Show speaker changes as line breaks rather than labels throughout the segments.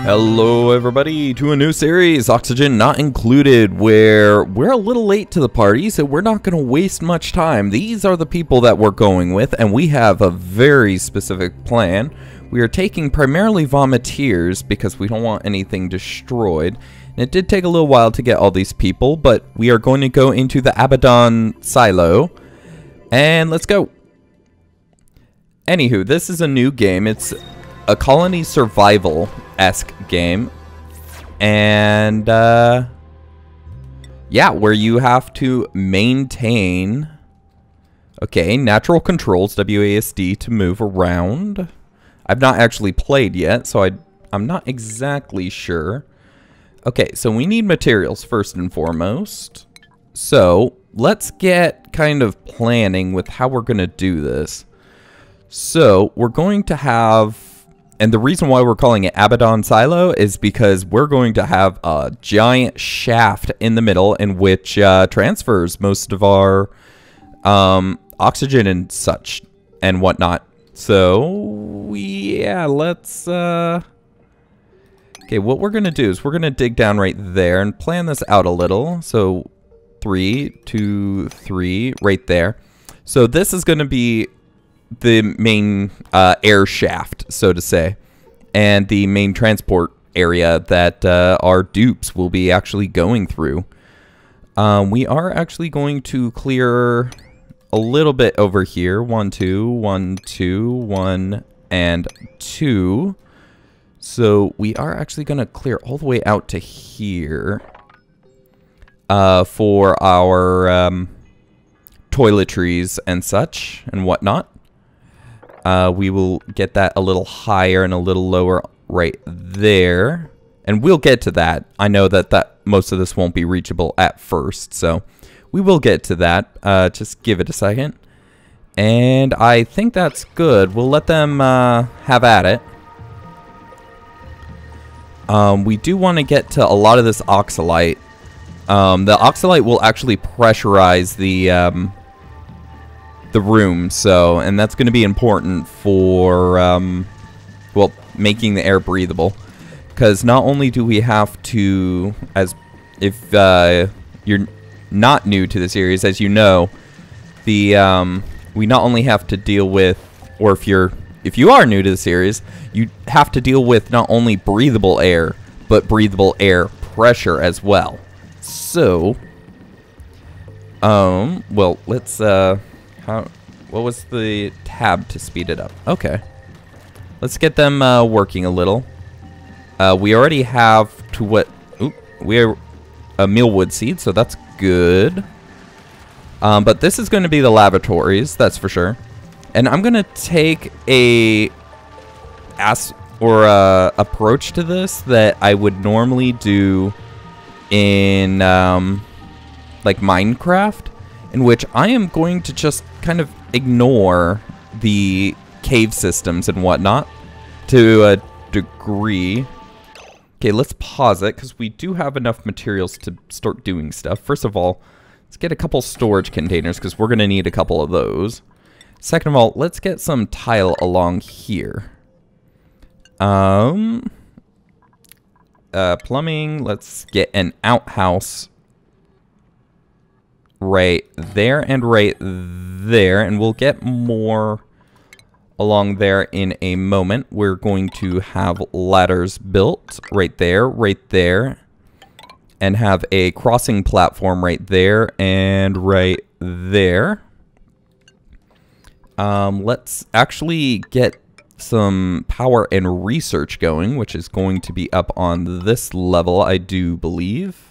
Hello everybody to a new series, Oxygen Not Included, where we're a little late to the party, so we're not going to waste much time. These are the people that we're going with, and we have a very specific plan. We are taking primarily Vomiteers because we don't want anything destroyed. And it did take a little while to get all these people, but we are going to go into the Abadon silo, and let's go. Anywho, this is a new game. It's a colony survival-esque game, and yeah, where you have to maintain natural controls, WASD, to move around. I've not actually played yet, so I'm not exactly sure. Okay, so we need materials first and foremost, so let's get kind of planning with how we're gonna do this. So we're going to have, and the reason why we're calling it Abadon Silo is because we're going to have a giant shaft in the middle in which transfers most of our oxygen and such and whatnot. So, yeah, let's, okay, what we're going to do is we're going to dig down right there and plan this out a little. So, 3, 2, 3, right there. So this is going to be the main air shaft, so to say, and the main transport area that our dupes will be actually going through. We are actually going to clear a little bit over here. 1, 2, 1, 2, 1, and 2. So we are actually going to clear all the way out to here for our toiletries and such and whatnot. We will get that a little higher and a little lower right there. And we'll get to that. I know that most of this won't be reachable at first, so we will get to that. Just give it a second. And I think that's good. We'll let them have at it. We do want to get to a lot of this oxalite. The oxalite will actually pressurize the room, so, and that's going to be important for well, making the air breathable, because not only do we have to, as if you're not new to the series, as you know, the we not only have to deal with, or if you are new to the series, you have to deal with not only breathable air but breathable air pressure as well. So well, let's what was the tab to speed it up? Okay. Let's get them working a little. We already have we are a mealwood seed, so that's good. But this is going to be the lavatories, that's for sure. And I'm going to take a approach to this that I would normally do in like Minecraft, in which I am going to just kind of ignore the cave systems and whatnot to a degree. Okay, let's pause it because we do have enough materials to start doing stuff. First of all, let's get a couple storage containers because we're going to need a couple of those. Second of all, let's get some tile along here. Plumbing, let's get an outhouse right there and right there, and we'll get more along there in a moment. We're going to have ladders built right there, and have a crossing platform right there and right there. Let's actually get some power and research going, which is going to be up on this level, I do believe.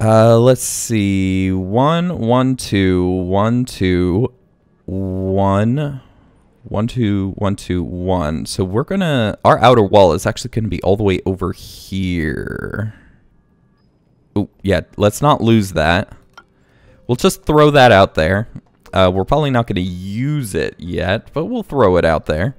Let's see. 1, 1, 2, 1, 2, 1, 1, 2, 1, 2, 1. So we're gonna, our outer wall is actually gonna be all the way over here. Oh, yeah, let's not lose that. We'll just throw that out there. We're probably not gonna use it yet, but we'll throw it out there.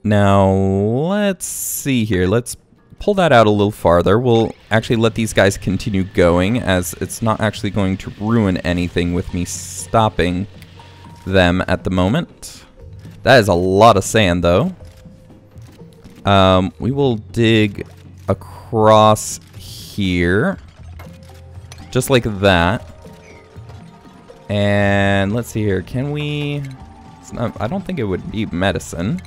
Now, let's see here. Let's pull that out a little farther. We'll actually let these guys continue going, as it's not actually going to ruin anything with me stopping them at the moment. That is a lot of sand, though. We will dig across here. Just like that. And let's see here. Can we... It's not, I don't think it would be medicine.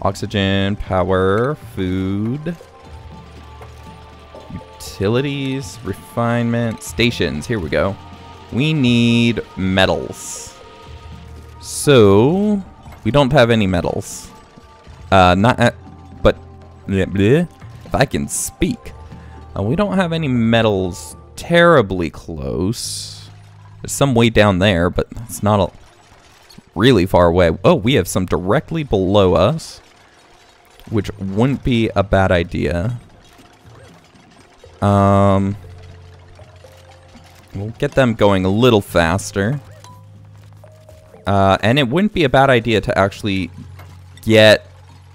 Oxygen, power, food... Utilities, refinement, stations. Here we go. We need metals. So, we don't have any metals. But if I can speak, we don't have any metals terribly close. There's some way down there, but it's not really far away. Oh, we have some directly below us, which wouldn't be a bad idea. We'll get them going a little faster. And it wouldn't be a bad idea to actually get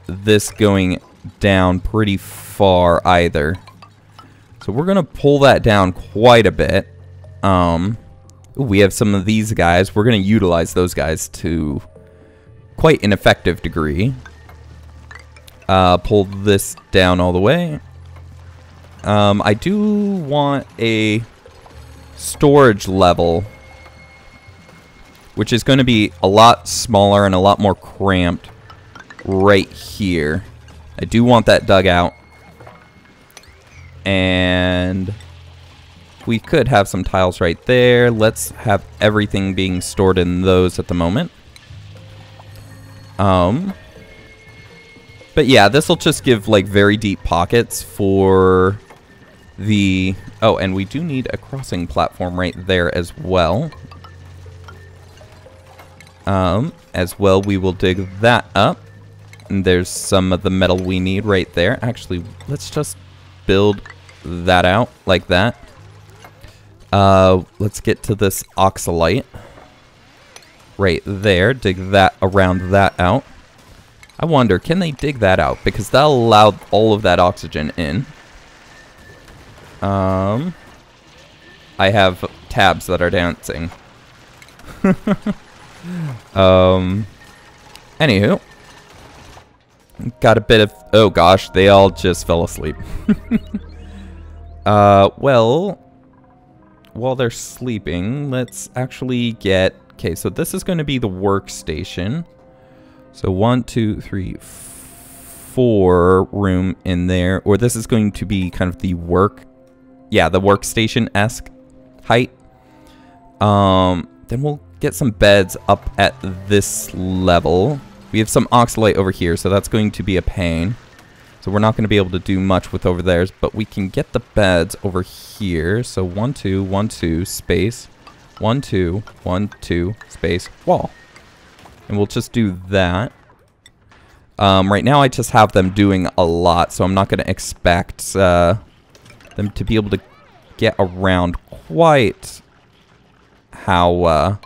this going down pretty far either. So we're going to pull that down quite a bit. We have some of these guys. We're going to utilize those guys to quite an effective degree. Pull this down all the way. I do want a storage level, which is going to be a lot smaller and a lot more cramped right here. I do want that dug out. And we could have some tiles right there. Let's have everything being stored in those at the moment. But yeah, this will just give like very deep pockets for the... Oh, and we do need a crossing platform right there as well. As well, we will dig that up. And there's some of the metal we need right there. Actually, let's just build that out like that. Let's get to this oxalite right there. Dig that around that out. I wonder, can they dig that out? Because that'll allow all of that oxygen in. I have tabs that are dancing. Anywho. Got a bit of... Oh gosh, they all just fell asleep. Well, while they're sleeping, let's actually get... Okay, so this is going to be the workstation. So 1, 2, 3, 4 room in there. Or this is going to be kind of the work... Yeah, the workstation-esque height. Then we'll get some beds up at this level. We have some oxalite over here, so that's going to be a pain. So we're not going to be able to do much with over there, but we can get the beds over here. So 1, 2, 1, 2, space. 1, 2, 1, 2, space, wall. And we'll just do that. Right now I just have them doing a lot, so I'm not going to expect them to be able to get around quite how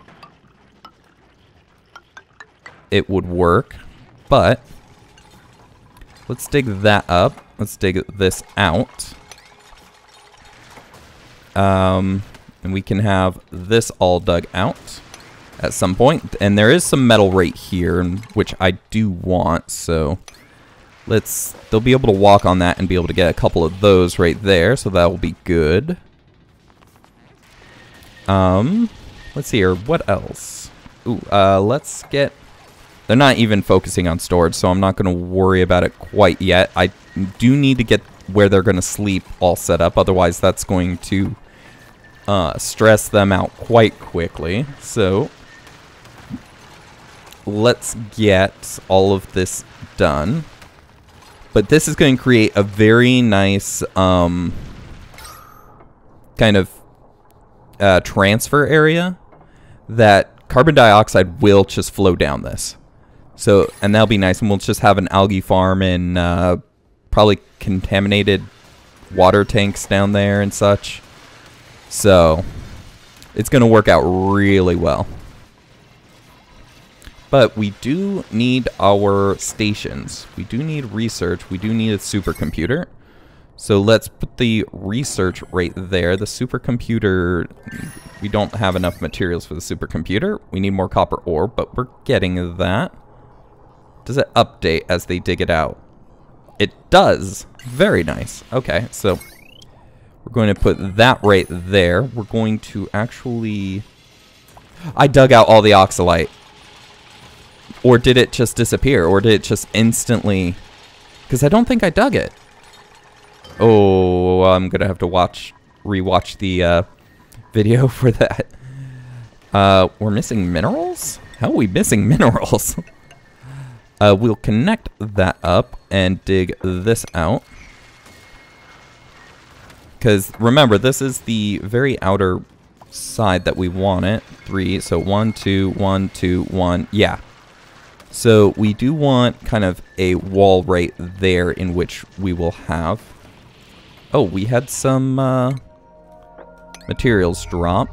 it would work. But let's dig that up. Let's dig this out. And we can have this all dug out at some point. And there is some metal right here, which I do want, so they'll be able to walk on that and be able to get a couple of those right there, so that will be good. Let's see here, what else? Ooh, let's get... They're not even focusing on storage, so I'm not going to worry about it quite yet. I do need to get where they're going to sleep all set up, otherwise that's going to stress them out quite quickly. So let's get all of this done. But this is going to create a very nice kind of transfer area that carbon dioxide will just flow down this. So, and that'll be nice, and we'll just have an algae farm and probably contaminated water tanks down there and such. So, it's going to work out really well. But we do need our stations. We do need research. We do need a supercomputer. So let's put the research right there. The supercomputer, we don't have enough materials for the supercomputer. We need more copper ore, but we're getting that. Does it update as they dig it out? It does. Very nice. Okay, so we're going to put that right there. We're going to actually... I dug out all the oxalite. Or did it just disappear? Or did it just instantly... Because I don't think I dug it. Oh, I'm going to have to rewatch the video for that. We're missing minerals? How are we missing minerals? We'll connect that up and dig this out. Because remember, this is the very outer side that we want it. 3, so 1, 2, 1, 2, 1. Yeah. So we do want kind of a wall right there in which we will have... Oh, we had some materials drop.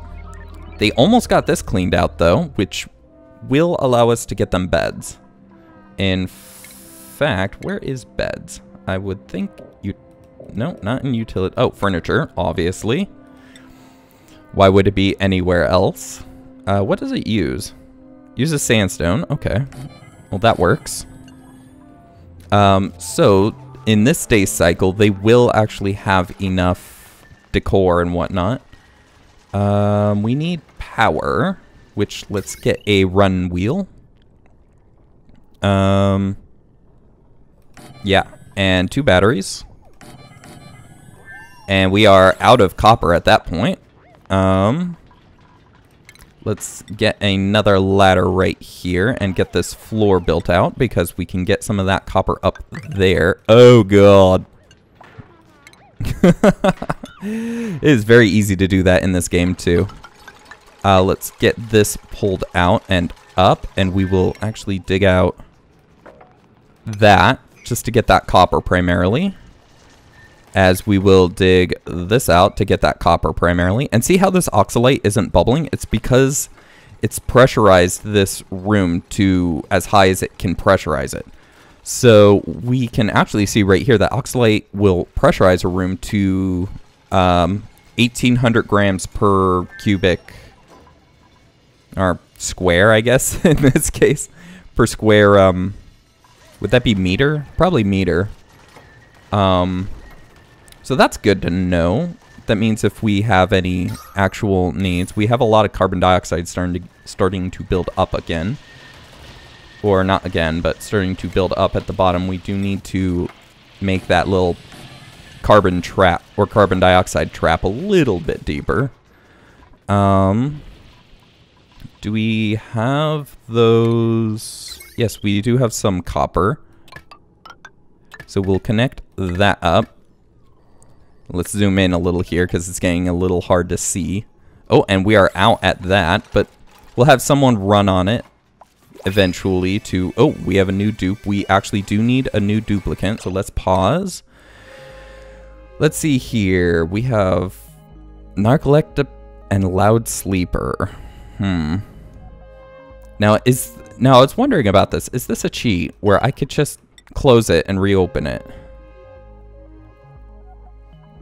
They almost got this cleaned out, though, which will allow us to get them beds. In fact, where is beds? I would think you... No, not in utility. Oh, furniture, obviously. Why would it be anywhere else? What does it use? Uses sandstone. Okay. Well, that works. So... in this day cycle, they will actually have enough decor and whatnot. We need power, which let's get a run wheel. Yeah, and 2 batteries. And we are out of copper at that point. Let's get another ladder right here and get this floor built out because we can get some of that copper up there. Oh, God. It is very easy to do that in this game, too. Let's get this pulled out and up, and we will actually dig out that just to get that copper primarily. As we will dig this out to get that copper primarily. And see how this oxalite isn't bubbling? It's because it's pressurized this room to as high as it can pressurize it. So we can actually see right here that oxalite will pressurize a room to 1,800 grams per cubic, or square, I guess, in this case. Per square, would that be meter? Probably meter. So that's good to know. That means if we have any actual needs, we have a lot of carbon dioxide starting to build up again. Or not again, but starting to build up at the bottom. We do need to make that little carbon trap or carbon dioxide trap a little bit deeper. Do we have those? Yes, we do have some copper. So we'll connect that up. Let's zoom in a little here because it's getting a little hard to see. Oh, and we are out at that, but we'll have someone run on it eventually to... Oh, we have a new dupe. We actually do need a new duplicant, so let's pause. Let's see here. We have Narcoleptic and Loud Sleeper. Now, I was wondering about this. Is this a cheat where I could just close it and reopen it?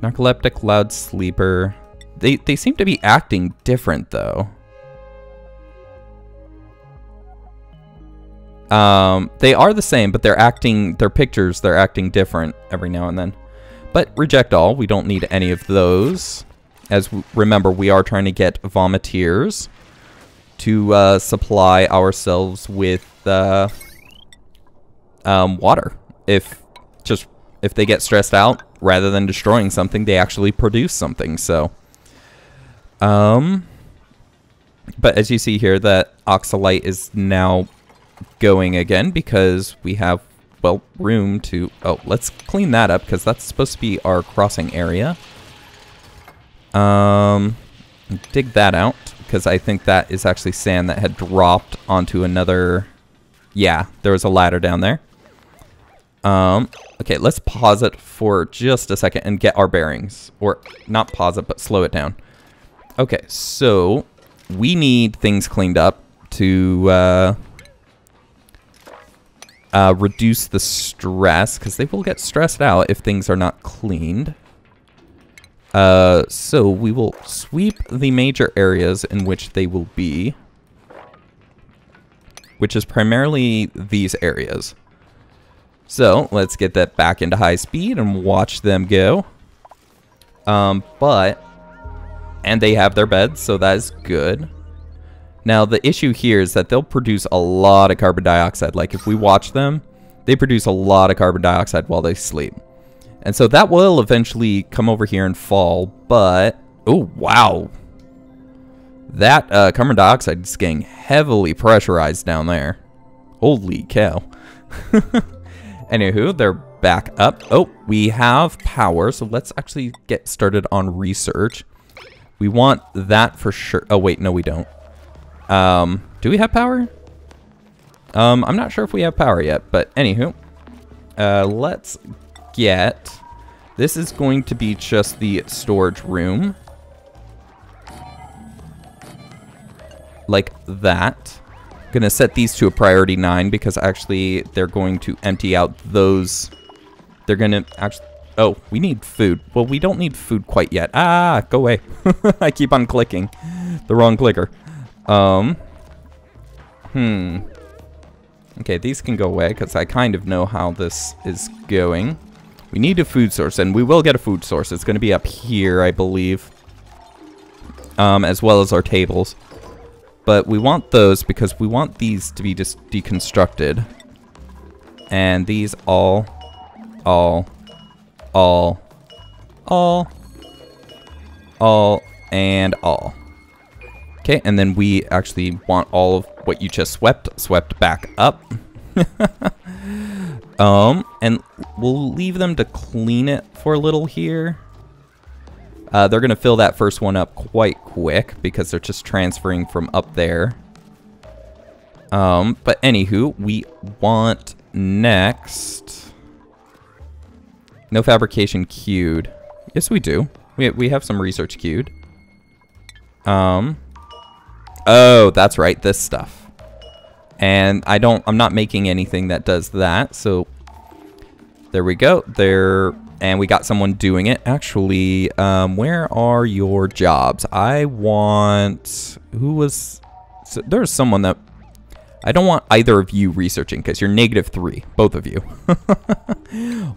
Narcoleptic, Loud Sleeper. They seem to be acting different, though. They are the same, but their pictures, they're acting different every now and then. But reject all. We don't need any of those. As remember, we are trying to get Vomiteers to supply ourselves with water. If they get stressed out, rather than destroying something, they actually produce something. So, but as you see here, that oxalite is now going again because we have, well, room to... Oh, let's clean that up because that's supposed to be our crossing area. Dig that out because I think that is actually sand that had dropped onto another... Yeah, there was a ladder down there. Okay, let's pause it for just a second and get our bearings. Or, not pause it, but slow it down. Okay, so we need things cleaned up to reduce the stress, because they will get stressed out if things are not cleaned. So we will sweep the major areas in which they will be, which is primarily these areas. So let's get that back into high speed and watch them go. And they have their beds, so that is good. Now, the issue here is that they'll produce a lot of carbon dioxide. Like, if we watch them, they produce a lot of carbon dioxide while they sleep. And so that will eventually come over here and fall, but... Oh, wow. That carbon dioxide is getting heavily pressurized down there. Holy cow. Anywho, they're back up. Oh, we have power, so let's actually get started on research. We want that for sure. Oh, wait, no, we don't. Do we have power? I'm not sure if we have power yet, but anywho. Let's get... This is going to be just the storage room. Like that. Gonna set these to a priority 9 because actually they're going to empty out those. They're gonna actually... Oh, we need food. Well, we don't need food quite yet. Ah, go away. I keep on clicking the wrong clicker. Okay, these can go away because I kind of know how this is going. We need a food source, and we will get a food source. It's going to be up here, I believe. As well as our tables. But we want those because we want these to be just deconstructed. And these all, and all. Okay, and then we actually want all of what you just swept back up. And we'll leave them to clean it for a little here. They're going to fill that first one up quite quick because they're just transferring from up there. But anywho, we want next... No fabrication queued. Yes, we do. We have some research queued. Oh, that's right, this stuff. And I'm not making anything that does that, so there we go. And we got someone doing it. Actually, where are your jobs? I want... So there's someone that... I don't want either of you researching because you're -3, both of you.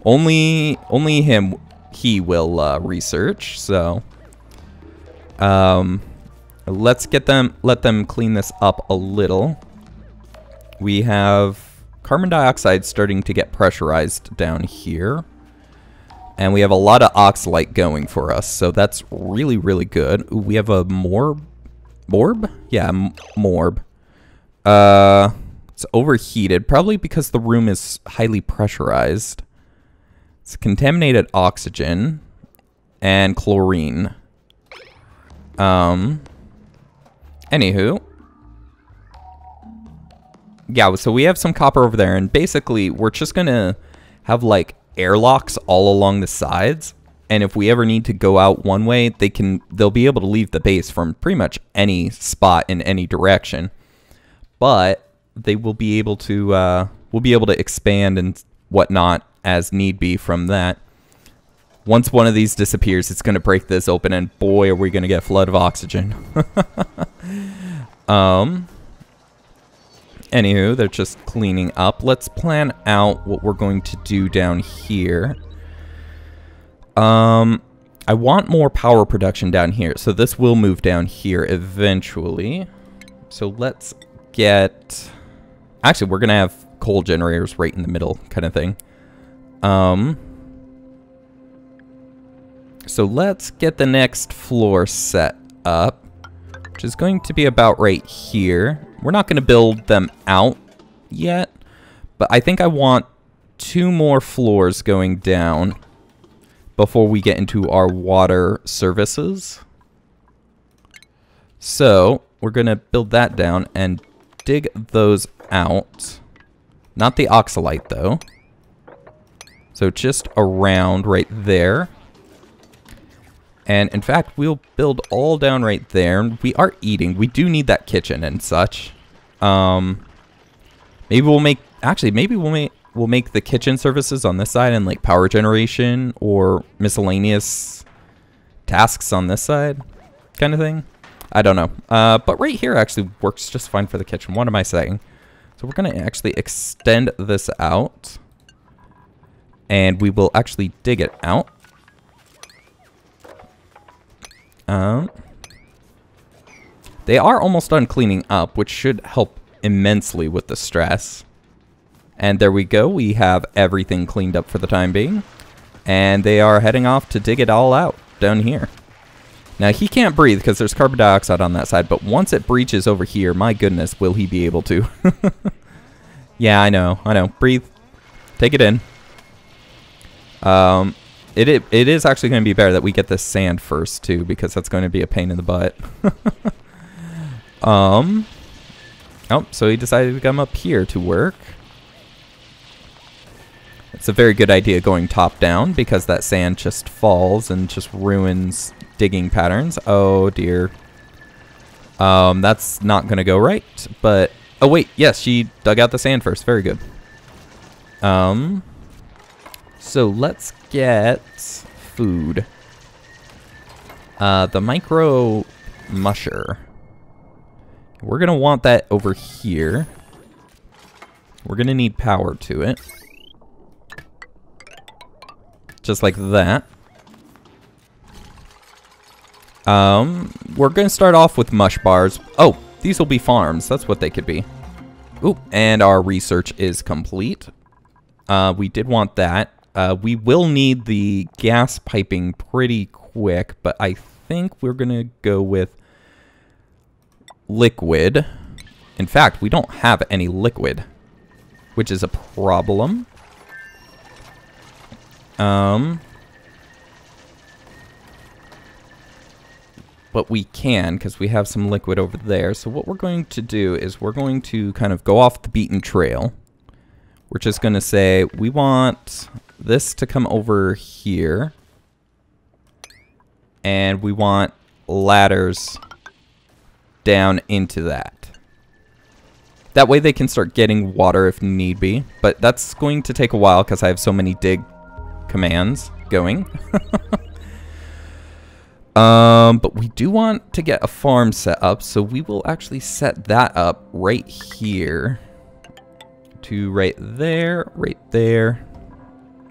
only he will research, so... let them clean this up a little. We have carbon dioxide starting to get pressurized down here. And we have a lot of oxalite going for us, so that's really, really good. Ooh, we have a morb? Yeah, morb. It's overheated, probably because the room is highly pressurized. It's contaminated oxygen and chlorine. Anywho. Yeah, so we have some copper over there, and basically we're just gonna have like airlocks all along the sides, and if we ever need to go out one way, they'll be able to leave the base from pretty much any spot in any direction. But they will be able to we'll be able to expand and whatnot as need be from that. Once one of these disappears, it's going to break this open, and boy, are we going to get a flood of oxygen. Anywho, they're just cleaning up. Let's plan out what we're going to do down here. I want more power production down here, so this will move down here eventually. So let's get... Actually, we're going to have coal generators right in the middle kind of thing. So let's get the next floor set up, which is going to be about right here. We're not going to build them out yet, but I think I want 2 more floors going down before we get into our water services. So we're going to build that down and dig those out. Not the oxalite, though. So just around right there. And in fact, we'll build all down right there. We are eating. We do need that kitchen and such. Maybe we'll make Actually, maybe we'll make the kitchen services on this side and like power generation or miscellaneous tasks on this side kind of thing. I don't know. But right here actually works just fine for the kitchen. What am I saying? So we're going to actually extend this out. And we will actually dig it out. They are almost done cleaning up, which should help immensely with the stress. And there we go. We have everything cleaned up for the time being. And they are heading off to dig it all out down here. Now, he can't breathe because there's carbon dioxide on that side. But once it breaches over here, my goodness, will he be able to? Yeah, I know. Breathe. Take it in. It is actually going to be better that we get this sand first, too, because that's going to be a pain in the butt. Oh, so he decided to come up here to work. It's a very good idea going top down because that sand just falls and just ruins digging patterns. Oh, dear. That's not going to go right, but... Oh, wait. Yes, she dug out the sand first. Very good. So let's get food. The micro musher. We're going to want that over here. We're going to need power to it. Just like that. We're going to start off with mush bars. Oh, these will be farms. That's what they could be. Ooh, and our research is complete. We did want that. We will need the gas piping pretty quick, but I think we're going to go with liquid. In fact, we don't have any liquid, which is a problem. But we can, because we have some liquid over there. So what we're going to do is we're going to kind of go off the beaten trail. We're just going to say we want this to come over here. And we want ladders down into that. That way they can start getting water if need be. But that's going to take a while because I have so many dig commands going. But we do want to get a farm set up, so we will actually set that up right here to right there,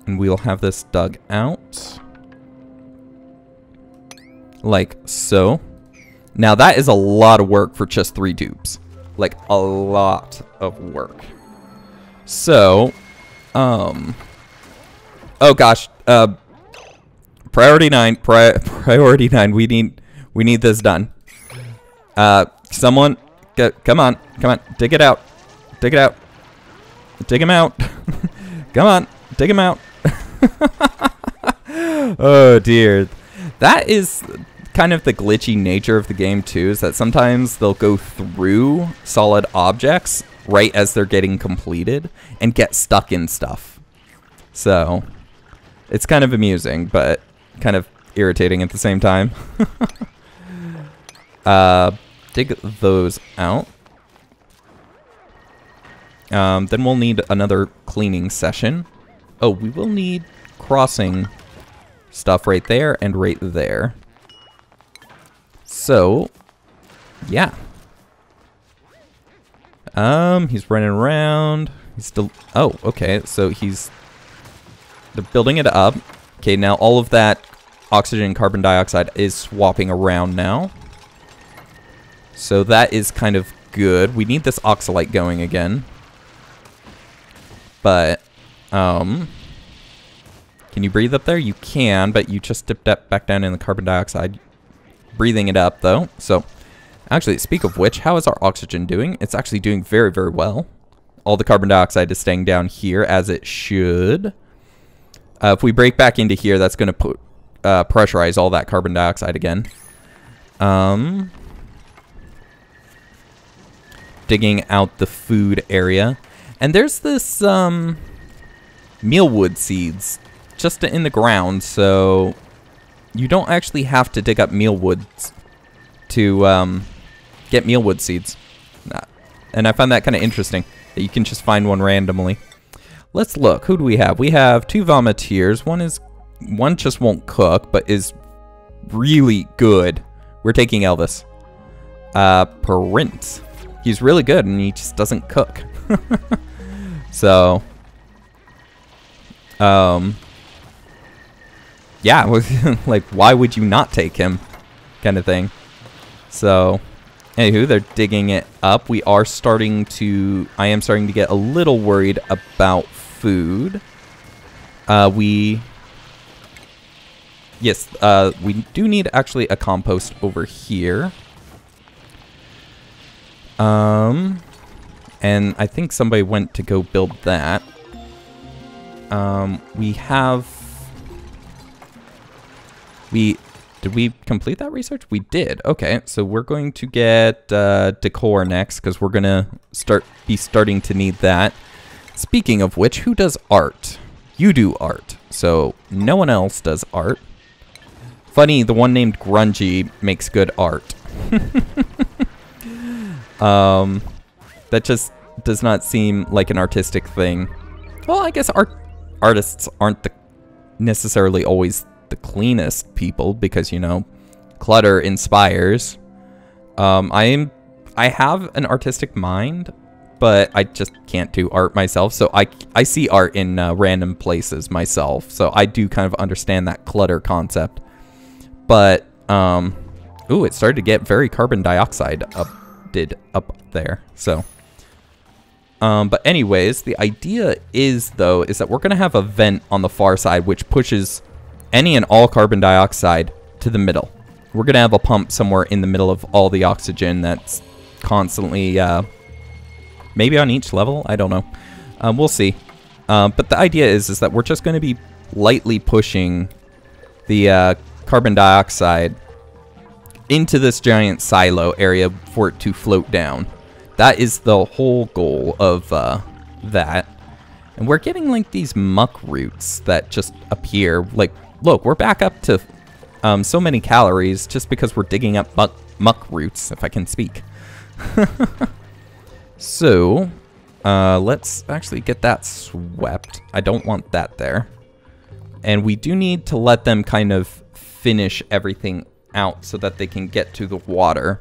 and we'll have this dug out like so. Now that is a lot of work for just 3 dupes, like a lot of work. So, oh gosh, priority 9, priority 9. We need this done. Someone, come on, dig it out, dig him out. Come on, dig him out. Oh dear, that is kind of the glitchy nature of the game too. Is that sometimes they'll go through solid objects right as they're getting completed and get stuck in stuff. So it's kind of amusing, but kind of irritating at the same time. Dig those out. Then we'll need another cleaning session. Oh, we will need crossing stuff right there and right there. So, yeah. He's running around. He's still... Oh, okay. So they're building it up. Okay, now all of that oxygen and carbon dioxide is swapping around now. So that is kind of good. We need this oxalite going again. But, can you breathe up there? You can, but you just dipped up back down in the carbon dioxide. Breathing it up, though. So, actually, speak of which, how is our oxygen doing? It's actually doing very, very well. All the carbon dioxide is staying down here, as it should. If we break back into here, that's going to put pressurize all that carbon dioxide again. Digging out the food area. And there's this mealwood seeds just in the ground, so you don't actually have to dig up mealwood to get mealwood seeds. And I find that kind of interesting. that you can just find one randomly. Let's look. Who do we have? We have 2 Vomiteers. One just won't cook, but is really good. We're taking Elvis. Prince. He's really good, and he just doesn't cook. So, yeah, like, why would you not take him? Kind of thing. So, anywho, they're digging it up. I am starting to get a little worried about food. We do need actually a compost over here. And I think somebody went to go build that. Did we complete that research? We did. Okay, so we're going to get decor next because we're gonna starting to need that. Speaking of which, who does art? You do art, so no one else does art. Funny, the one named Grungy makes good art. That just does not seem like an artistic thing. Well, I guess artists aren't necessarily always the cleanest people because, you know, clutter inspires. I have an artistic mind, but I just can't do art myself. So I see art in random places myself. So I do kind of understand that clutter concept. But, ooh, it started to get very carbon dioxide up there. So, but anyways, the idea is that we're going to have a vent on the far side, which pushes any and all carbon dioxide to the middle. We're going to have a pump somewhere in the middle of all the oxygen that's constantly, maybe on each level. I don't know. We'll see. But the idea is that we're just going to be lightly pushing the carbon dioxide into this giant silo area for it to float down. That is the whole goal of that. And we're getting like these muck roots that just appear. Like, look, we're back up to so many calories just because we're digging up muck roots, if I can speak. So, let's actually get that swept. I don't want that there. And we do need to let them kind of finish everything out so that they can get to the water.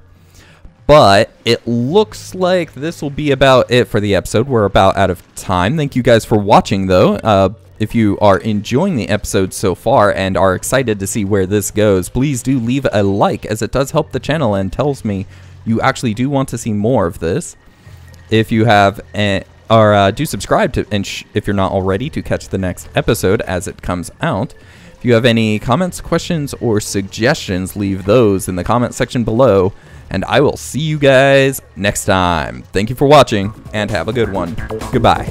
But it looks like this will be about it for the episode. We're about out of time. Thank you guys for watching, though. If you are enjoying the episode so far and are excited to see where this goes, please do leave a like, as it does help the channel and tells me you actually do want to see more of this. If you have, do subscribe to, and if you're not already, to catch the next episode as it comes out. If you have any comments, questions, or suggestions, leave those in the comment section below. And I will see you guys next time. Thank you for watching, and have a good one. Goodbye.